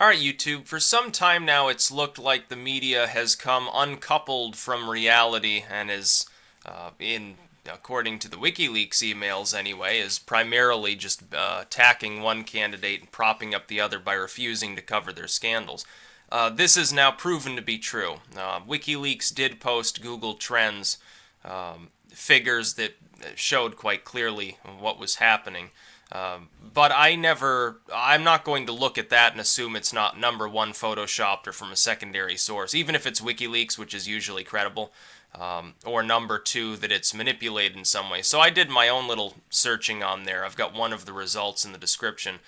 Alright, YouTube, for some time now it's looked like the media has come uncoupled from reality and is, according to the Wikileaks emails anyway, is primarily just attacking one candidate and propping up the other by refusing to cover their scandals. This is now proven to be true. Wikileaks did post Google Trends figures that showed quite clearly what was happening. But I'm not going to look at that and assume it's not number one photoshopped or from a secondary source, even if it's WikiLeaks, which is usually credible, or number two, that it's manipulated in some way. So I did my own little searching on there. I've got one of the results in the description.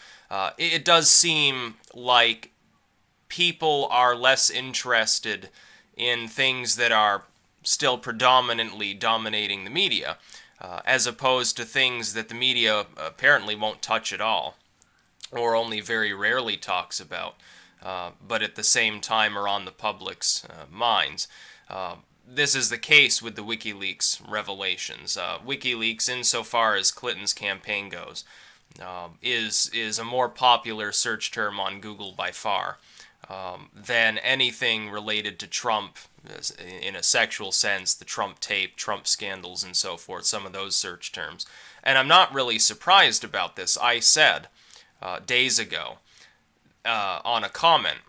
It does seem like people are less interested in things that are still predominantly dominating the media, as opposed to things that the media apparently won't touch at all, or only very rarely talks about, but at the same time are on the public's minds. This is the case with the WikiLeaks revelations. WikiLeaks, insofar as Clinton's campaign goes, is a more popular search term on Google by far than anything related to Trump in a sexual sense, the Trump tape, Trump scandals, and so forth, some of those search terms. And I'm not really surprised about this. I said days ago on a comment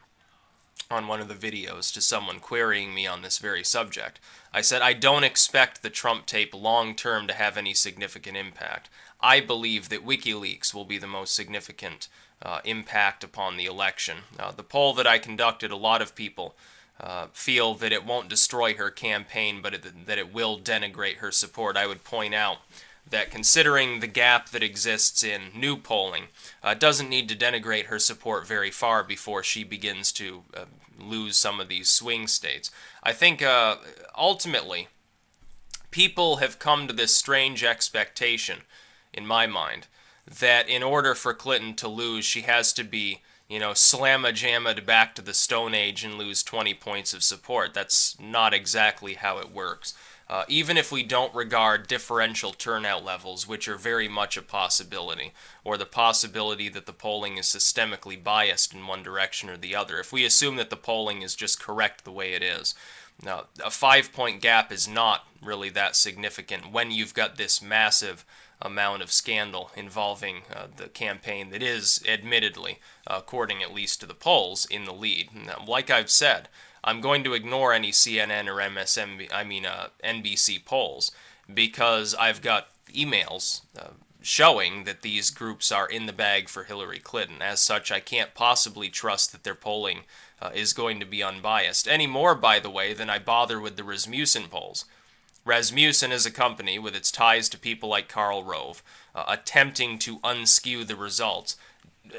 on one of the videos to someone querying me on this very subject, I said, I don't expect the Trump tape long-term to have any significant impact. I believe that WikiLeaks will be the most significant impact upon the election. The poll that I conducted, a lot of people feel that it won't destroy her campaign, but that it will denigrate her support. I would point out that considering the gap that exists in new polling, it doesn't need to denigrate her support very far before she begins to lose some of these swing states. I think ultimately people have come to this strange expectation, in my mind, that in order for Clinton to lose, she has to be, slamma-jammed back to the Stone Age and lose 20 points of support. That's not exactly how it works. Even if we don't regard differential turnout levels, which are very much a possibility, or the possibility that the polling is systemically biased in one direction or the other, if we assume that the polling is just correct the way it is, now, a 5-point gap is not really that significant when you've got this massive amount of scandal involving the campaign that is, admittedly, according at least to the polls, in the lead. Now, like I've said, I'm going to ignore any CNN or NBC polls because I've got emails showing that these groups are in the bag for Hillary Clinton. As such, I can't possibly trust that their polling is going to be unbiased. Any more, by the way, than I bother with the Rasmussen polls. Rasmussen is a company with its ties to people like Karl Rove, attempting to unskew the results.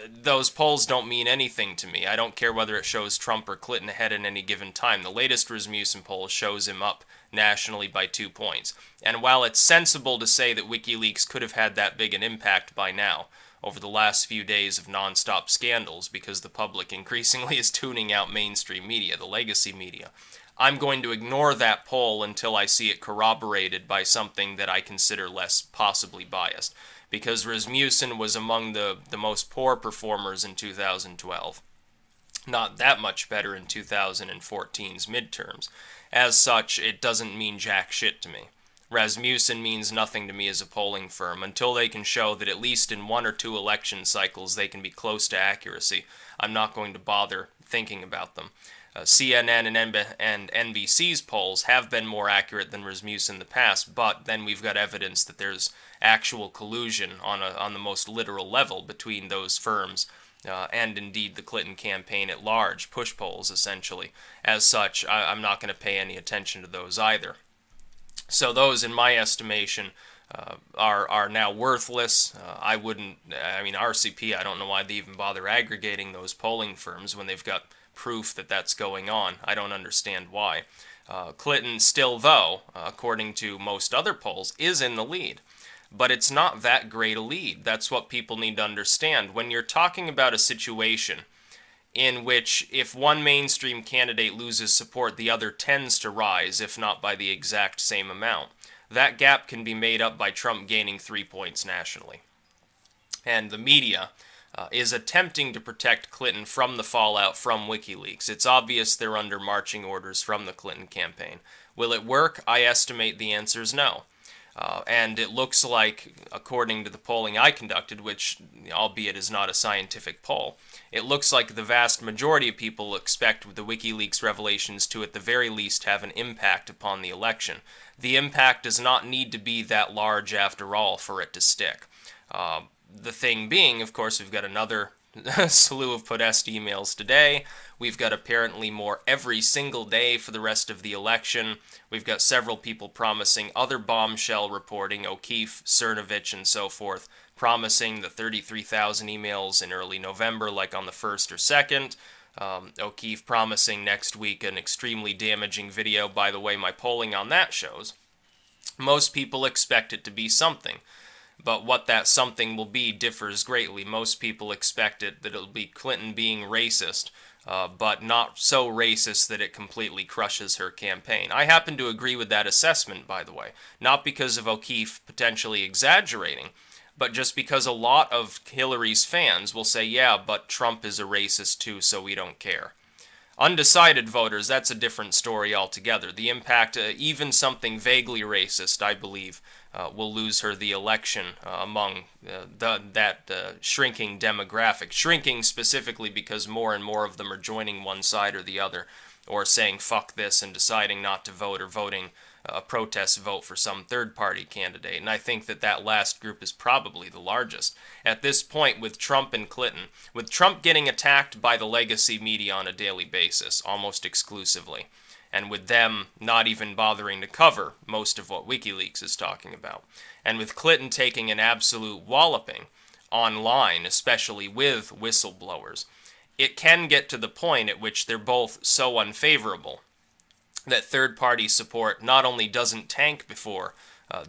Those polls don't mean anything to me. I don't care whether it shows Trump or Clinton ahead at any given time. The latest Rasmussen poll shows him up nationally by 2 points. And while it's sensible to say that WikiLeaks could have had that big an impact by now, over the last few days of non-stop scandals, because the public increasingly is tuning out mainstream media, the legacy media, I'm going to ignore that poll until I see it corroborated by something that I consider less possibly biased, because Rasmussen was among the most poor performers in 2012. Not that much better in 2014's midterms. As such, it doesn't mean jack shit to me. Rasmussen means nothing to me as a polling firm until they can show that at least in 1 or 2 election cycles they can be close to accuracy. I'm not going to bother thinking about them. CNN and NBC's polls have been more accurate than Rasmussen in the past, but then we've got evidence that there's actual collusion on the most literal level between those firms and indeed the Clinton campaign at large, push polls essentially. As such, I'm not going to pay any attention to those either. So those, in my estimation, are now worthless. RCP, I don't know why they even bother aggregating those polling firms when they've got proof that that's going on. I don't understand why. Clinton still, though, according to most other polls, is in the lead. But it's not that great a lead. That's what people need to understand. When you're talking about a situation in which if one mainstream candidate loses support, the other tends to rise, if not by the exact same amount, that gap can be made up by Trump gaining 3 points nationally. And the media is attempting to protect Clinton from the fallout from WikiLeaks. It's obvious they're under marching orders from the Clinton campaign. Will it work? I estimate the answer is no. And it looks like, according to the polling I conducted, which, albeit is not a scientific poll, it looks like the vast majority of people expect the WikiLeaks revelations to, at the very least, have an impact upon the election. The impact does not need to be that large, after all, for it to stick. The thing being, of course, we've got another slew of Podesta emails today. We've got apparently more every single day for the rest of the election. We've got several people promising other bombshell reporting, O'Keefe, Cernovich, and so forth, promising the 33,000 emails in early November, like on the 1st or 2nd. O'Keefe promising next week an extremely damaging video. By the way, my polling on that shows most people expect it to be something. But what that something will be differs greatly. Most people expect that it'll be Clinton being racist, but not so racist that it completely crushes her campaign. I happen to agree with that assessment, by the way. Not because of O'Keefe potentially exaggerating, but just because a lot of Hillary's fans will say, yeah, but Trump is a racist too, so we don't care. Undecided voters, that's a different story altogether. The impact, even something vaguely racist, I believe, will lose her the election among that shrinking demographic. Shrinking specifically because more and more of them are joining one side or the other, or saying fuck this and deciding not to vote, or voting a protest vote for some third-party candidate. And I think that that last group is probably the largest. At this point, with Trump and Clinton, with Trump getting attacked by the legacy media on a daily basis, almost exclusively, and with them not even bothering to cover most of what WikiLeaks is talking about, and with Clinton taking an absolute walloping online, especially with whistleblowers, it can get to the point at which they're both so unfavorable that third-party support not only doesn't tank before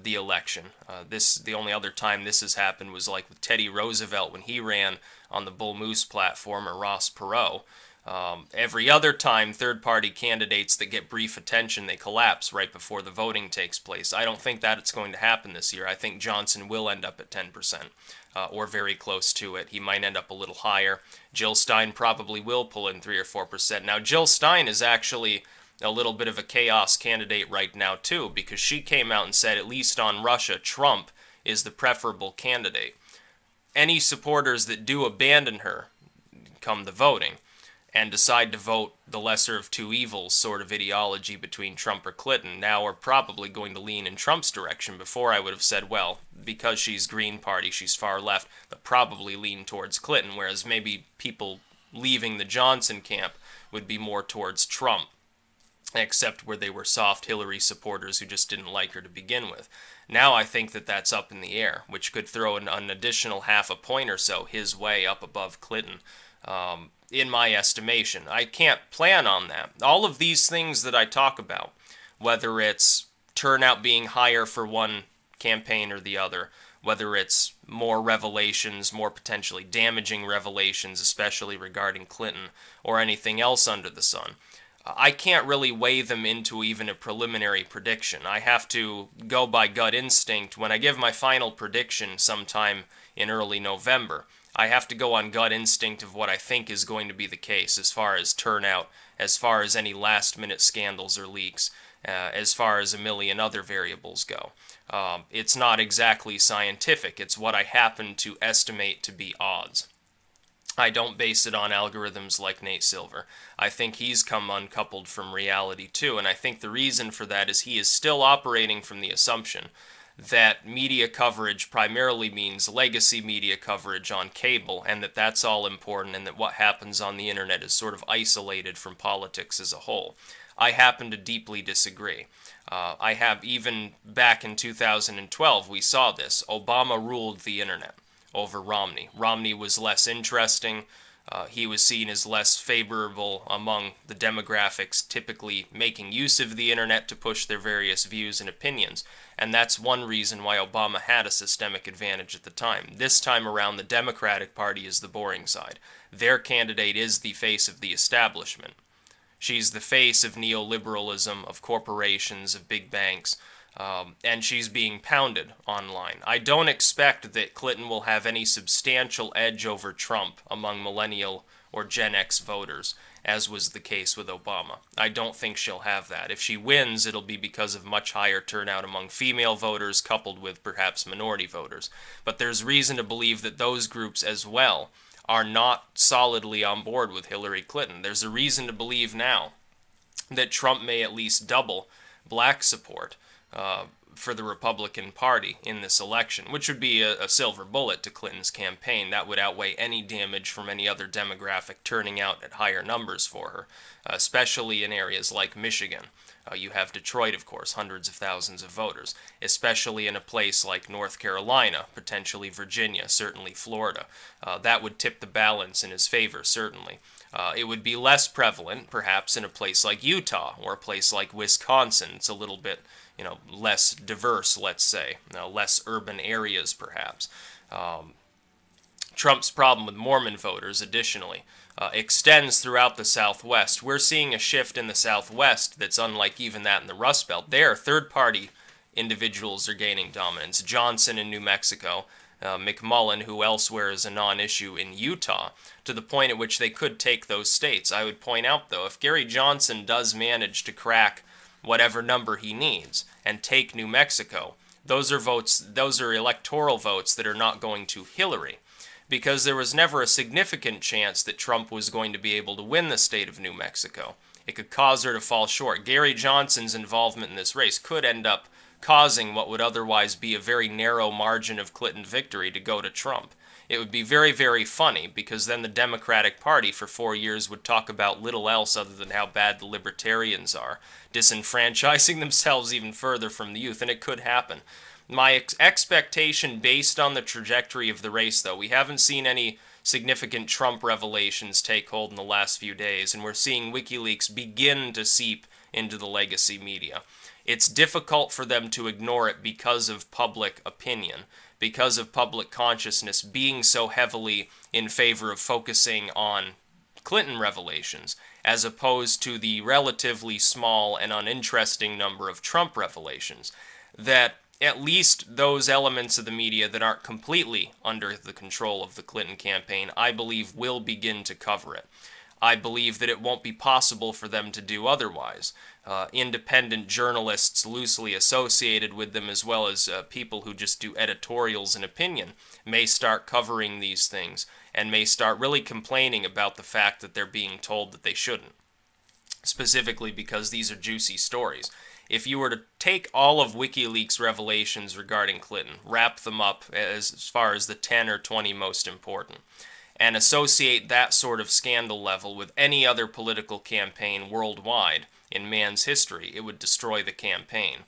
the election. The only other time this has happened was like with Teddy Roosevelt when he ran on the Bull Moose platform, or Ross Perot. Every other time, third-party candidates that get brief attention, they collapse right before the voting takes place. I don't think that it's going to happen this year. I think Johnson will end up at 10%, or very close to it. He might end up a little higher. Jill Stein probably will pull in 3 or 4%. Now, Jill Stein is actually a little bit of a chaos candidate right now, too, because she came out and said, at least on Russia, Trump is the preferable candidate. Any supporters that do abandon her come the voting and decide to vote the lesser of two evils sort of ideology between Trump or Clinton now are probably going to lean in Trump's direction. Before, I would have said, well, because she's Green Party, she's far left, they'll probably lean towards Clinton, whereas maybe people leaving the Johnson camp would be more towards Trump, except where they were soft Hillary supporters who just didn't like her to begin with. Now I think that that's up in the air, which could throw an additional half a point or so his way up above Clinton, in my estimation. I can't plan on that. All of these things that I talk about, whether it's turnout being higher for one campaign or the other, whether it's more revelations, more potentially damaging revelations, especially regarding Clinton, or anything else under the sun, I can't really weigh them into even a preliminary prediction. I have to go by gut instinct. When I give my final prediction sometime in early November, I have to go on gut instinct of what I think is going to be the case as far as turnout, as far as any last-minute scandals or leaks, as far as a million other variables go. It's not exactly scientific. It's what I happen to estimate to be odds. I don't base it on algorithms like Nate Silver. I think he's come uncoupled from reality too, and I think the reason for that is he is still operating from the assumption that media coverage primarily means legacy media coverage on cable, and that that's all important, and that what happens on the internet is sort of isolated from politics as a whole. I happen to deeply disagree. I have, even back in 2012, we saw this. Obama ruled the internet over Romney. Romney was less interesting. He was seen as less favorable among the demographics typically making use of the internet to push their various views and opinions. And that's one reason why Obama had a systemic advantage at the time. This time around, the Democratic Party is the boring side. Their candidate is the face of the establishment. She's the face of neoliberalism, of corporations, of big banks, and she's being pounded online. I don't expect that Clinton will have any substantial edge over Trump among millennial or Gen X voters, as was the case with Obama. I don't think she'll have that. If she wins, it'll be because of much higher turnout among female voters, coupled with perhaps minority voters. But there's reason to believe that those groups as well are not solidly on board with Hillary Clinton. There's a reason to believe now that Trump may at least double black support for the Republican Party in this election, which would be a silver bullet to Clinton's campaign. That would outweigh any damage from any other demographic turning out at higher numbers for her, especially in areas like Michigan. You have Detroit, of course, hundreds of thousands of voters, especially in a place like North Carolina, potentially Virginia, certainly Florida. That would tip the balance in his favor, certainly. It would be less prevalent, perhaps, in a place like Utah or a place like Wisconsin. It's a little bit, less diverse, let's say, less urban areas, perhaps. Trump's problem with Mormon voters, additionally, extends throughout the Southwest. We're seeing a shift in the Southwest that's unlike even that in the Rust Belt. There, third-party individuals are gaining dominance. Johnson in New Mexico, McMullen, who elsewhere is a non-issue in Utah, to the point at which they could take those states. I would point out, though, if Gary Johnson does manage to crack whatever number he needs and take New Mexico, those are electoral votes that are not going to Hillary, because there was never a significant chance that Trump was going to be able to win the state of New Mexico. It could cause her to fall short. Gary Johnson's involvement in this race could end up causing what would otherwise be a very narrow margin of Clinton victory to go to Trump. It would be very, very funny, because then the Democratic Party for 4 years would talk about little else other than how bad the libertarians are, disenfranchising themselves even further from the youth, and it could happen. My expectation based on the trajectory of the race, though, we haven't seen any significant Trump revelations take hold in the last few days, and we're seeing Wikileaks begin to seep into the legacy media. It's difficult for them to ignore it because of public opinion, because of public consciousness being so heavily in favor of focusing on Clinton revelations, as opposed to the relatively small and uninteresting number of Trump revelations, that at least those elements of the media that aren't completely under the control of the Clinton campaign, I believe, will begin to cover it. I believe that it won't be possible for them to do otherwise. Independent journalists loosely associated with them, as well as people who just do editorials and opinion, may start covering these things and may start really complaining about the fact that they're being told that they shouldn't, specifically because these are juicy stories. If you were to take all of WikiLeaks' revelations regarding Clinton, wrap them up as far as the 10 or 20 most important, and associate that sort of scandal level with any other political campaign worldwide in man's history, it would destroy the campaign.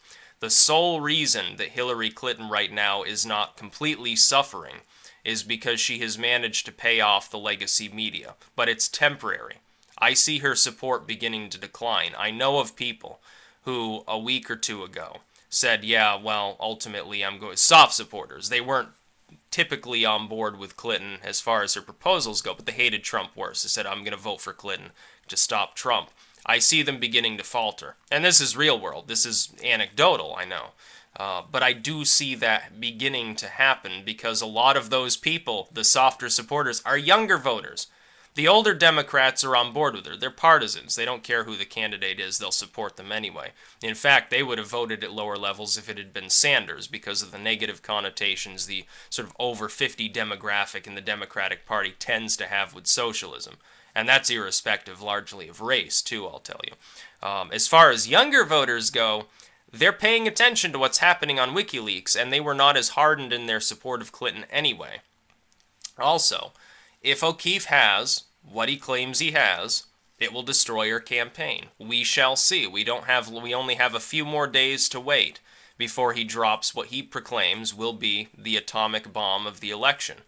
The sole reason that Hillary Clinton right now is not completely suffering is because she has managed to pay off the legacy media, but it's temporary. I see her support beginning to decline. I know of people who a week or two ago said, yeah, well, ultimately I'm going, soft supporters. They weren't typically on board with Clinton as far as her proposals go, but they hated Trump worse. They said, I'm going to vote for Clinton to stop Trump. I see them beginning to falter. And this is real world. This is anecdotal, I know. But I do see that beginning to happen because a lot of those people, the softer supporters, are younger voters. The older Democrats are on board with her. They're partisans. They don't care who the candidate is. They'll support them anyway. In fact, they would have voted at lower levels if it had been Sanders because of the negative connotations the sort of over 50 demographic in the Democratic Party tends to have with socialism. And that's irrespective largely of race, too, I'll tell you. As far as younger voters go, they're paying attention to what's happening on WikiLeaks, and they were not as hardened in their support of Clinton anyway. Also, if O'Keefe has what he claims he has, it will destroy her campaign. We shall see. We only have a few more days to wait before he drops what he proclaims will be the atomic bomb of the election.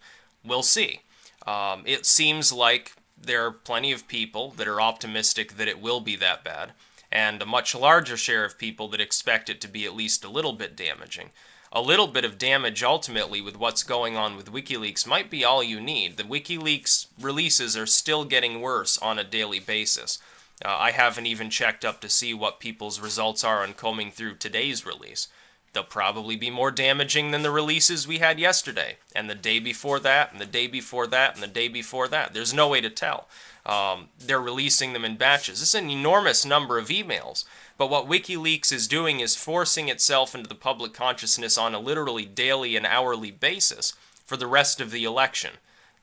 We'll see. It seems like there are plenty of people that are optimistic that it will be that bad, and a much larger share of people that expect it to be at least a little bit damaging. A little bit of damage ultimately with what's going on with WikiLeaks might be all you need. The WikiLeaks releases are still getting worse on a daily basis. I haven't even checked up to see what people's results are on combing through today's release. they'll probably be more damaging than the releases we had yesterday, and the day before that, and the day before that, and the day before that. There's no way to tell. They're releasing them in batches. This is an enormous number of emails. But what WikiLeaks is doing is forcing itself into the public consciousness on a literally daily and hourly basis for the rest of the election.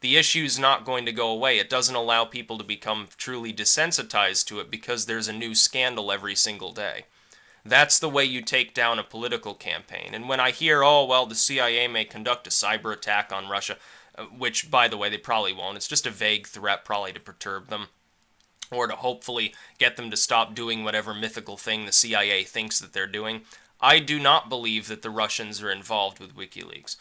The issue's not going to go away. It doesn't allow people to become truly desensitized to it because there's a new scandal every single day. That's the way you take down a political campaign. And when I hear, oh, well, the CIA may conduct a cyber attack on Russia, which, by the way, they probably won't. It's just a vague threat probably to perturb them or to hopefully get them to stop doing whatever mythical thing the CIA thinks that they're doing. I do not believe that the Russians are involved with WikiLeaks.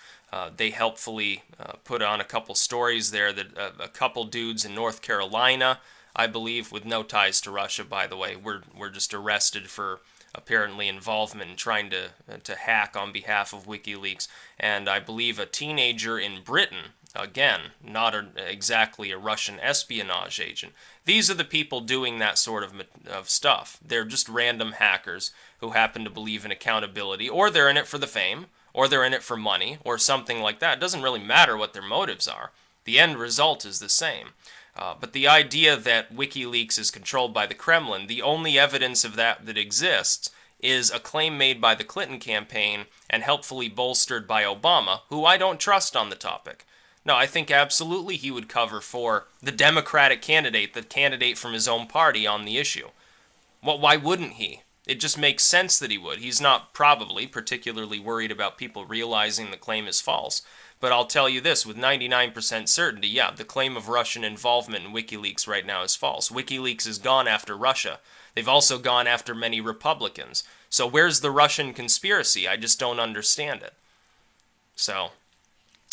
They helpfully put on a couple stories there that a couple dudes in North Carolina, I believe, with no ties to Russia, by the way, were just arrested for apparently involvement in trying to hack on behalf of WikiLeaks. And I believe a teenager in Britain, again, not exactly a Russian espionage agent. These are the people doing that sort of stuff. They're just random hackers who happen to believe in accountability, or they're in it for the fame, or they're in it for money, or something like that. It doesn't really matter what their motives are. The end result is the same. But the idea that WikiLeaks is controlled by the Kremlin, the only evidence of that exists is a claim made by the Clinton campaign and helpfully bolstered by Obama, who I don't trust on the topic. No, I think absolutely he would cover for the Democratic candidate, the candidate from his own party on the issue. Well, why wouldn't he? It just makes sense that he would. He's not probably particularly worried about people realizing the claim is false. But I'll tell you this, with 99% certainty, yeah, the claim of Russian involvement in WikiLeaks right now is false. WikiLeaks has gone after Russia. They've also gone after many Republicans. So where's the Russian conspiracy? I just don't understand it. So,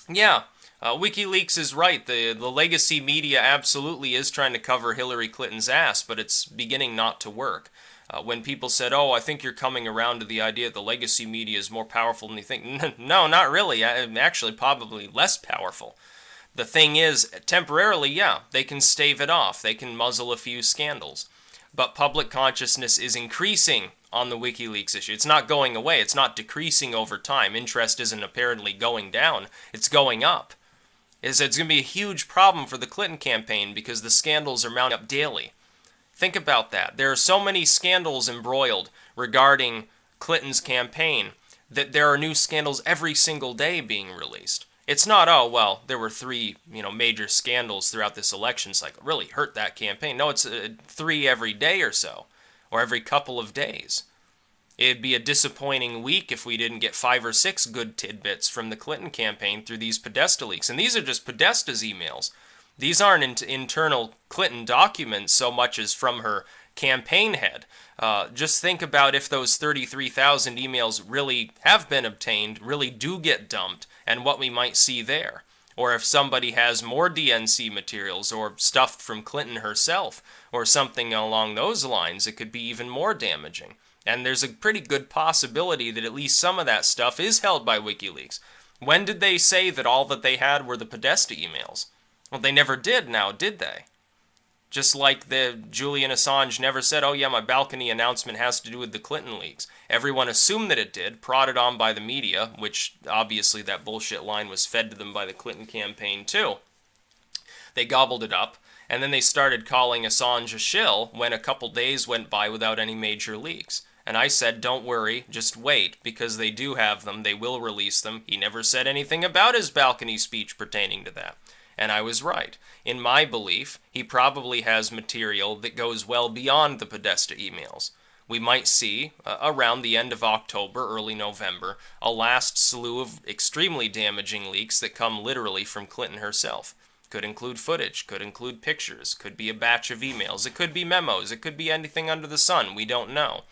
yeah, WikiLeaks is right. The legacy media absolutely is trying to cover Hillary Clinton's ass, but it's beginning not to work. When people said, oh, I think you're coming around to the idea that the legacy media is more powerful than you think. No, not really. Actually, probably less powerful. The thing is, temporarily, yeah, they can stave it off. They can muzzle a few scandals. But public consciousness is increasing on the WikiLeaks issue. It's not going away. It's not decreasing over time. Interest isn't apparently going down. It's going up. It's going to be a huge problem for the Clinton campaign because the scandals are mounting up daily. Think about that. There are so many scandals embroiled regarding Clinton's campaign that there are new scandals every single day being released. It's not, oh, well, there were 3, major scandals throughout this election cycle. Really hurt that campaign. No, it's 3 every day or so, or every couple of days. It'd be a disappointing week if we didn't get 5 or 6 good tidbits from the Clinton campaign through these Podesta leaks. And these are just Podesta's emails. These aren't internal Clinton documents so much as from her campaign head. Just think about if those 33,000 emails really have been obtained, really do get dumped, and what we might see there. Or if somebody has more DNC materials or stuff from Clinton herself or something along those lines, it could be even more damaging. And there's a pretty good possibility that at least some of that stuff is held by WikiLeaks. When did they say that all that they had were the Podesta emails? Well, they never did now, did they? Just like the Julian Assange never said, oh yeah, my balcony announcement has to do with the Clinton leaks. Everyone assumed that it did, prodded on by the media, which obviously that bullshit line was fed to them by the Clinton campaign too. They gobbled it up, and then they started calling Assange a shill when a couple days went by without any major leaks. And I said, don't worry, just wait, because they do have them, they will release them. He never said anything about his balcony speech pertaining to that. And I was right. In my belief, he probably has material that goes well beyond the Podesta emails. We might see, around the end of October, early November, a last slew of extremely damaging leaks that come literally from Clinton herself. Could include footage, could include pictures, could be a batch of emails, it could be memos, it could be anything under the sun, we don't know.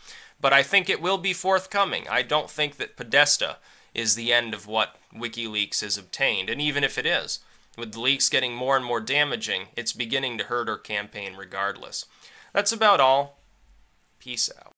But I think it will be forthcoming. I don't think that Podesta is the end of what WikiLeaks has obtained, and even if it is, with the leaks getting more and more damaging, it's beginning to hurt her campaign regardless. That's about all. Peace out.